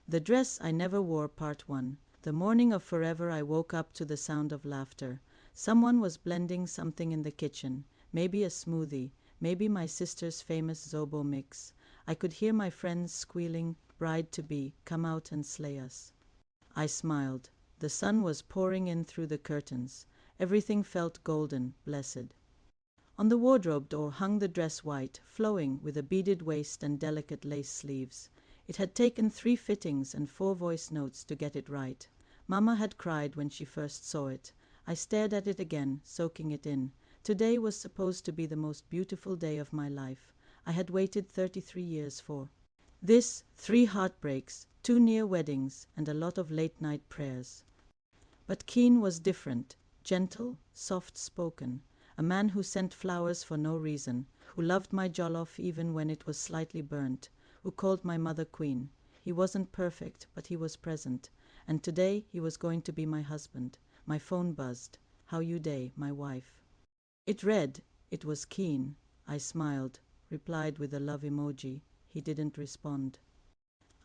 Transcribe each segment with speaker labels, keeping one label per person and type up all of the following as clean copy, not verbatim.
Speaker 1: The Dress I Never Wore, Part 1. The morning of forever, I woke up to the sound of laughter. Someone was blending something in the kitchen. Maybe a smoothie. Maybe my sister's famous Zobo mix. I could hear my friends squealing, "Bride-to-be, come out and slay us." I smiled. The sun was pouring in through the curtains. Everything felt golden, blessed. On the wardrobe door hung the dress, white, flowing, with a beaded waist and delicate lace sleeves. It had taken 3 fittings and 4 voice notes to get it right. Mama had cried when she first saw it. I stared at it again, soaking it in. Today was supposed to be the most beautiful day of my life. I had waited 33 years for this, 3 heartbreaks, 2 near weddings, and a lot of late-night prayers. But Keen was different, gentle, soft-spoken. A man who sent flowers for no reason, who loved my jollof even when it was slightly burnt, who called my mother queen. He wasn't perfect, but he was present. And today he was going to be my husband. My phone buzzed. "How you day, my wife?" It read. It was Keen. I smiled, replied with a love emoji. He didn't respond.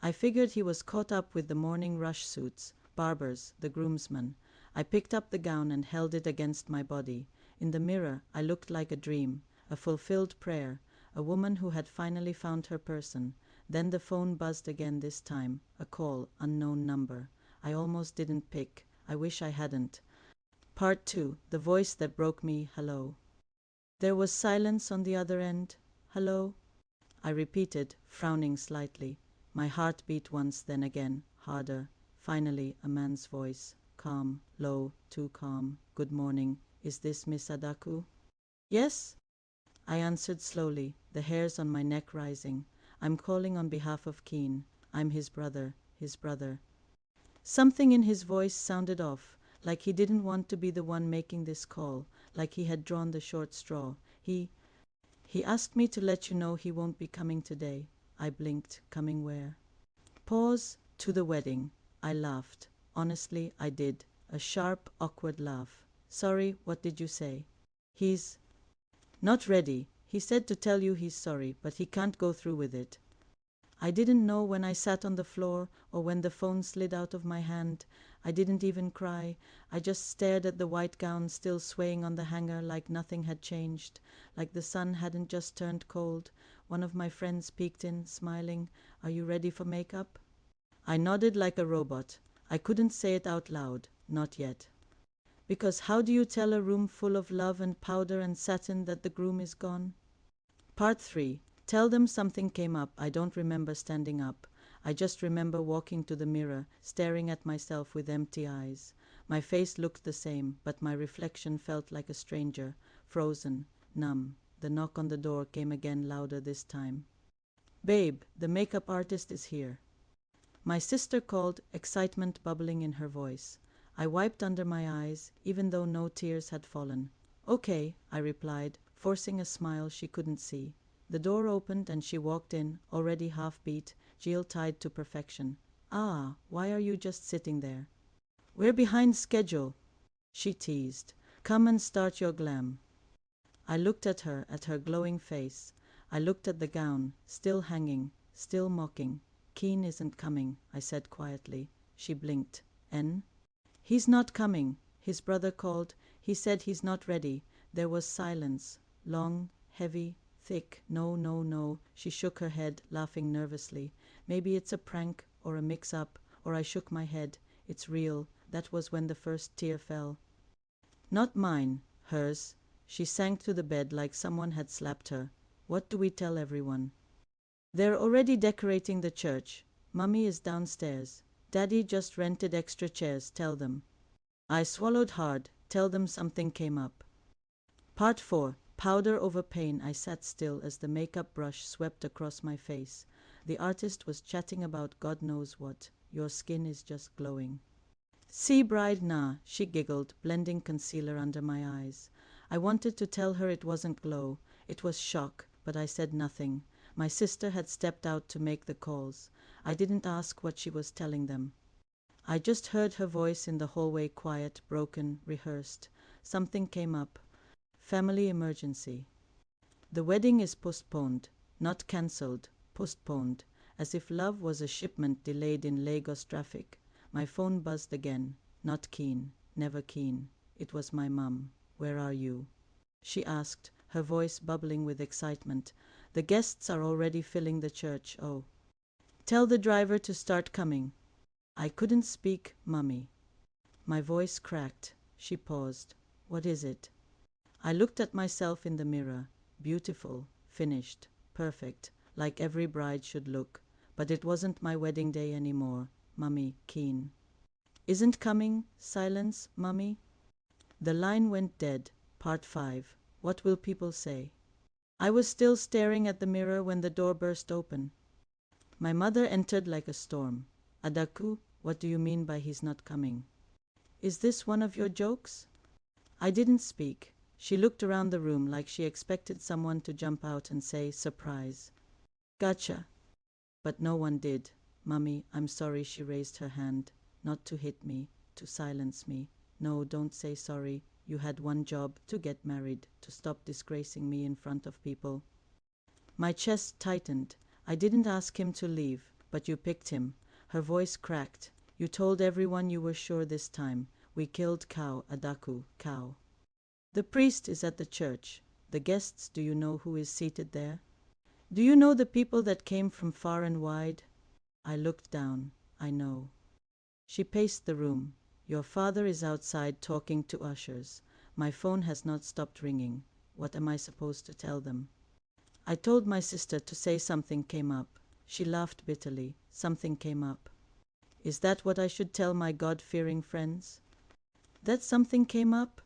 Speaker 1: I figured he was caught up with the morning rush suits, barbers, the groomsmen. I picked up the gown and held it against my body. In the mirror, I looked like a dream, a fulfilled prayer, a woman who had finally found her person. Then the phone buzzed again, this time. A call, unknown number. I almost didn't pick. I wish I hadn't. Part 2. The voice that broke me. Hello. There was silence on the other end. Hello? I repeated, frowning slightly. My heart beat once, then again, harder. Finally, a man's voice. Calm, low, too calm. "Good morning. Is this Miss Adaku?" "Yes," I answered slowly, the hairs on my neck rising. "I'm calling on behalf of Keen. I'm his brother, his brother." Something in his voice sounded off, like he didn't want to be the one making this call, like he had drawn the short straw. He asked me to let you know he won't be coming today. I blinked. Coming where? Pause. To the wedding. I laughed. Honestly, I did. A sharp, awkward laugh. "Sorry, what did you say?" "He's not ready. He said to tell you he's sorry, but he can't go through with it." I didn't know when I sat on the floor or when the phone slid out of my hand. I didn't even cry. I just stared at the white gown still swaying on the hanger, like nothing had changed, like the sun hadn't just turned cold. One of my friends peeked in, smiling. "Are you ready for makeup?" I nodded like a robot. I couldn't say it out loud. Not yet. Because how do you tell a room full of love and powder and satin that the groom is gone? Part 3. Tell them something came up. I don't remember standing up. I just remember walking to the mirror, staring at myself with empty eyes. My face looked the same, but my reflection felt like a stranger, frozen, numb. The knock on the door came again, louder this time. "Babe, the makeup artist is here." My sister called, excitement bubbling in her voice. I wiped under my eyes, even though no tears had fallen. "Okay," I replied, forcing a smile she couldn't see. The door opened and she walked in, already half-beat, Jill-tied to perfection. "Ah, why are you just sitting there?" "We're behind schedule," she teased. "Come and start your glam." I looked at her glowing face. I looked at the gown, still hanging, still mocking. "Keen isn't coming," I said quietly. She blinked. "N?" "He's not coming," his brother called. "He said he's not ready." There was silence. Long, heavy, thick. "No, no, no." She shook her head, laughing nervously. "Maybe it's a prank or a mix-up." Or I shook my head. "It's real." That was when the first tear fell. Not mine, hers. She sank to the bed like someone had slapped her. "What do we tell everyone?" "They're already decorating the church. Mummy is downstairs. Daddy just rented extra chairs. Tell them." I swallowed hard. Tell them something came up. Part 4. Powder over pain. I sat still as the makeup brush swept across my face. The artist was chatting about God knows what. "Your skin is just glowing." "See, bride, nah," she giggled, blending concealer under my eyes. I wanted to tell her it wasn't glow. It was shock, but I said nothing. My sister had stepped out to make the calls. I didn't ask what she was telling them. I just heard her voice in the hallway, quiet, broken, rehearsed. Something came up. Family emergency. The wedding is postponed. Not cancelled. Postponed. as if love was a shipment delayed in Lagos traffic. My phone buzzed again. Not Keen, never Keen. It was my mum. "Where are you?" she asked, her voice bubbling with excitement. "The guests are already filling the church. Oh. Tell the driver to start coming." I couldn't speak, Mummy. My voice cracked. She paused. "What is it?" I looked at myself in the mirror. Beautiful, finished, perfect, like every bride should look. But it wasn't my wedding day anymore. "Mummy, Keen." "Isn't coming." Silence, Mummy. The line went dead. Part 5. What will people say? I was still staring at the mirror when the door burst open. My mother entered like a storm. "Adaku, what do you mean by he's not coming? Is this one of your jokes?" I didn't speak. She looked around the room like she expected someone to jump out and say, "Surprise." "Gotcha." But no one did. "Mummy, I'm sorry." She raised her hand. "Not to hit me, to silence me. No, don't say sorry. You had one job, to get married, to stop disgracing me in front of people." My chest tightened. "I didn't ask him to leave, but you picked him." Her voice cracked. "You told everyone you were sure this time. We killed cow, Adaku, cow. The priest is at the church. The guests, do you know who is seated there? Do you know the people that came from far and wide?" I looked down. "I know." She paced the room. "Your father is outside talking to ushers. My phone has not stopped ringing. What am I supposed to tell them?" I told my sister to say something came up. She laughed bitterly. "Something came up. Is that what I should tell my God-fearing friends? That something came up?"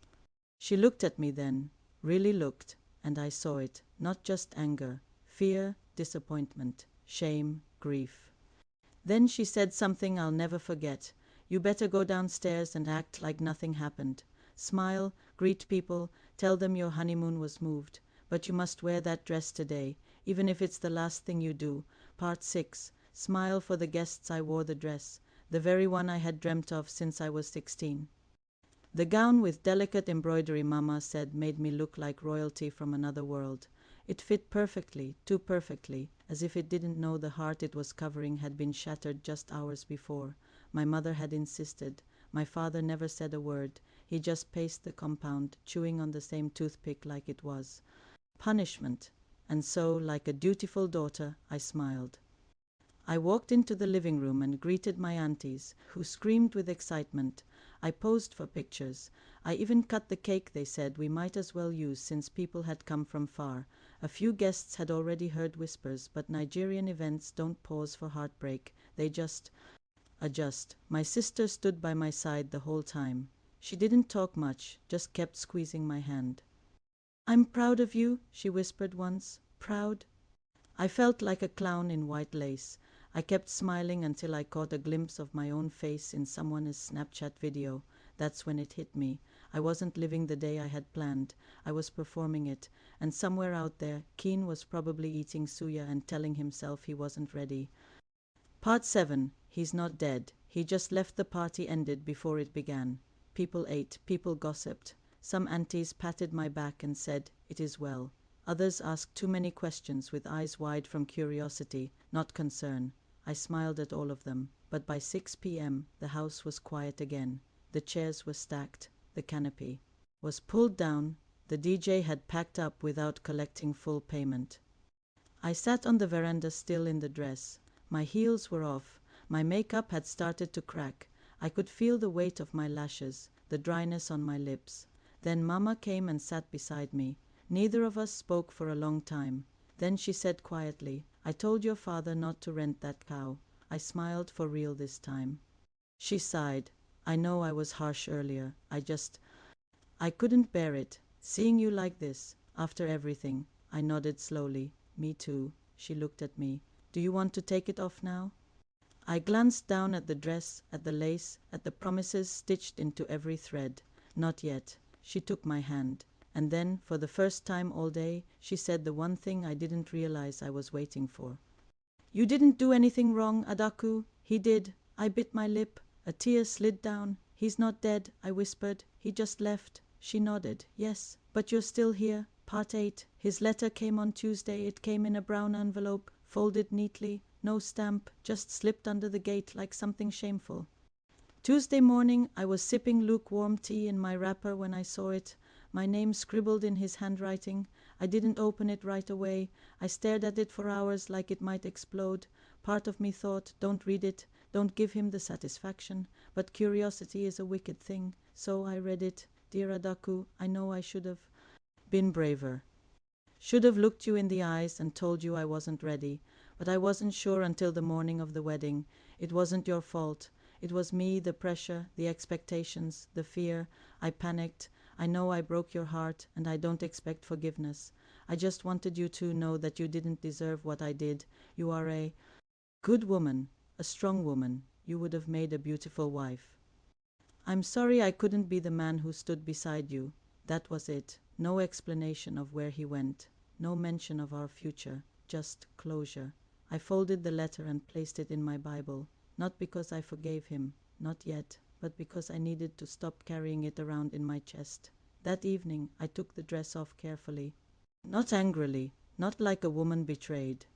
Speaker 1: She looked at me then, really looked, and I saw it. Not just anger, fear, disappointment, shame, grief. Then she said something I'll never forget. "You better go downstairs and act like nothing happened. Smile, greet people, tell them your honeymoon was moved. But you must wear that dress today, even if it's the last thing you do." Part 6. Smile for the guests. I wore the dress, the very one I had dreamt of since I was 16. The gown with delicate embroidery, Mama said, made me look like royalty from another world. It fit perfectly, too perfectly, as if it didn't know the heart it was covering had been shattered just hours before. My mother had insisted. My father never said a word. He just paced the compound, chewing on the same toothpick like it was punishment. And so, like a dutiful daughter, I smiled. I walked into the living room and greeted my aunties, who screamed with excitement. I posed for pictures. I even cut the cake they said we might as well use since people had come from far. A few guests had already heard whispers, but Nigerian events don't pause for heartbreak. They just adjust. My sister stood by my side the whole time. She didn't talk much, just kept squeezing my hand. "I'm proud of you," she whispered once. "Proud?" I felt like a clown in white lace. I kept smiling until I caught a glimpse of my own face in someone's Snapchat video. That's when it hit me. I wasn't living the day I had planned. I was performing it. And somewhere out there, Keen was probably eating suya and telling himself he wasn't ready. Part 7. He's not dead. He just left. The party ended before it began. People ate. People gossiped. Some aunties patted my back and said, "It is well." Others asked too many questions with eyes wide from curiosity, not concern. I smiled at all of them, but by 6 p.m. the house was quiet again. The chairs were stacked. The canopy was pulled down. The DJ had packed up without collecting full payment. I sat on the veranda still in the dress. My heels were off. My makeup had started to crack. I could feel the weight of my lashes, the dryness on my lips. Then Mama came and sat beside me. Neither of us spoke for a long time. Then she said quietly, "I told your father not to rent that cow." I smiled for real this time. She sighed. "I know I was harsh earlier. I couldn't bear it. Seeing you like this, after everything." I nodded slowly. "Me too." She looked at me. "Do you want to take it off now?" I glanced down at the dress, at the lace, at the promises stitched into every thread. "Not yet." She took my hand. And then, for the first time all day, she said the one thing I didn't realize I was waiting for. "You didn't do anything wrong, Adaku." "He did." I bit my lip. A tear slid down. "He's not dead," I whispered. "He just left." She nodded. "Yes, but you're still here." Part 8. His letter came on Tuesday. It came in a brown envelope, folded neatly. no stamp, just slipped under the gate like something shameful. Tuesday morning, I was sipping lukewarm tea in my wrapper when I saw it, my name scribbled in his handwriting. I didn't open it right away. I stared at it for hours like it might explode. Part of me thought, don't read it, don't give him the satisfaction. But curiosity is a wicked thing. So I read it. Dear Adaku, I know I should have been braver. Should have looked you in the eyes and told you I wasn't ready. But I wasn't sure until the morning of the wedding. It wasn't your fault. It was me, the pressure, the expectations, the fear. I panicked. I know I broke your heart, and I don't expect forgiveness. I just wanted you to know that you didn't deserve what I did. You are a good woman, a strong woman. You would have made a beautiful wife. I'm sorry I couldn't be the man who stood beside you. That was it. No explanation of where he went. No mention of our future. Just closure. I folded the letter and placed it in my Bible. Not because I forgave him. Not yet. But because I needed to stop carrying it around in my chest. That evening, I took the dress off carefully. Not angrily, not like a woman betrayed.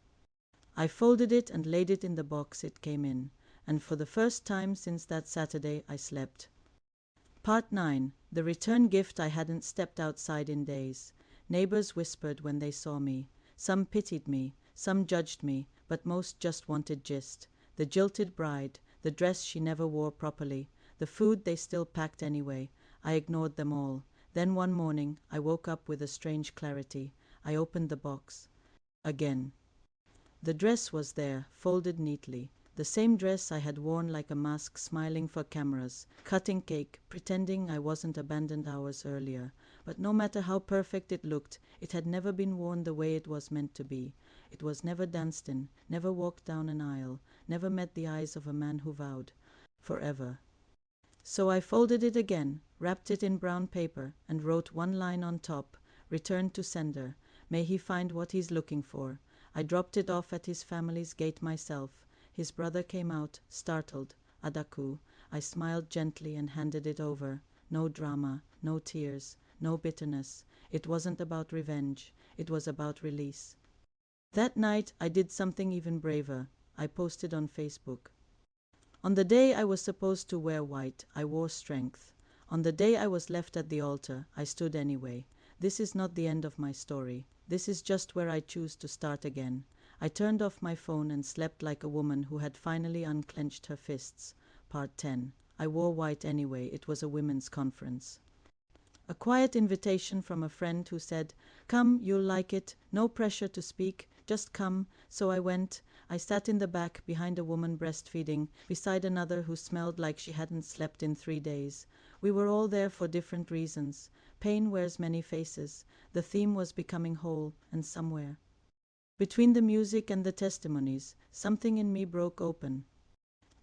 Speaker 1: I folded it and laid it in the box it came in, and for the first time since that Saturday, I slept. Part 9. The return gift. I hadn't stepped outside in days. Neighbors whispered when they saw me. Some pitied me, some judged me, but most just wanted gist. The jilted bride, the dress she never wore properly, the food they still packed anyway. I ignored them all. Then one morning, I woke up with a strange clarity. I opened the box. Again. The dress was there, folded neatly. The same dress I had worn like a mask, smiling for cameras, cutting cake, pretending I wasn't abandoned hours earlier. But no matter how perfect it looked, it had never been worn the way it was meant to be. It was never danced in, never walked down an aisle, never met the eyes of a man who vowed forever. So I folded it again, wrapped it in brown paper, and wrote one line on top, "Return to sender. May he find what he's looking for." I dropped it off at his family's gate myself. His brother came out, startled. Adaku. I smiled gently and handed it over. No drama, no tears, no bitterness. It wasn't about revenge. It was about release. That night, I did something even braver. I posted on Facebook. On the day I was supposed to wear white, I wore strength. On the day I was left at the altar, I stood anyway. This is not the end of my story. This is just where I choose to start again. I turned off my phone and slept like a woman who had finally unclenched her fists. Part 10. I wore white anyway. It was a women's conference. A quiet invitation from a friend who said, "Come, you'll like it. No pressure to speak. Just come." So I went. I sat in the back behind a woman breastfeeding, beside another who smelled like she hadn't slept in 3 days. We were all there for different reasons. Pain wears many faces. The theme was becoming whole, and somewhere between the music and the testimonies, something in me broke open.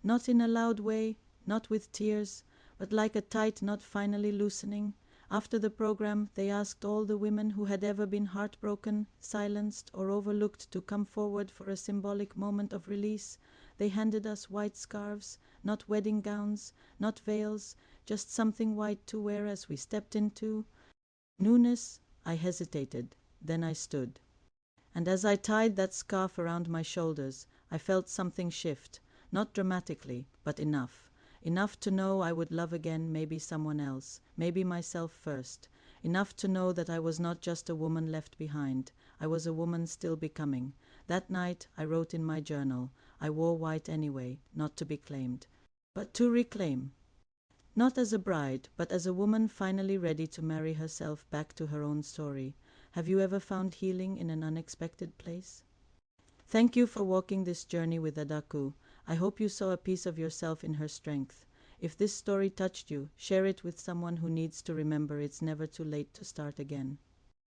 Speaker 1: Not in a loud way, not with tears, but like a tight knot finally loosening. After the program, they asked all the women who had ever been heartbroken, silenced, or overlooked to come forward for a symbolic moment of release. They handed us white scarves, not wedding gowns, not veils, just something white to wear as we stepped into newness. I hesitated, then I stood. And as I tied that scarf around my shoulders, I felt something shift, not dramatically, but enough. Enough to know I would love again, maybe someone else, maybe myself first. Enough to know that I was not just a woman left behind. I was a woman still becoming. That night, I wrote in my journal, I wore white anyway, not to be claimed, but to reclaim. Not as a bride, but as a woman finally ready to marry herself back to her own story. Have you ever found healing in an unexpected place? Thank you for walking this journey with Adaku. I hope you saw a piece of yourself in her strength. If this story touched you, share it with someone who needs to remember it's never too late to start again.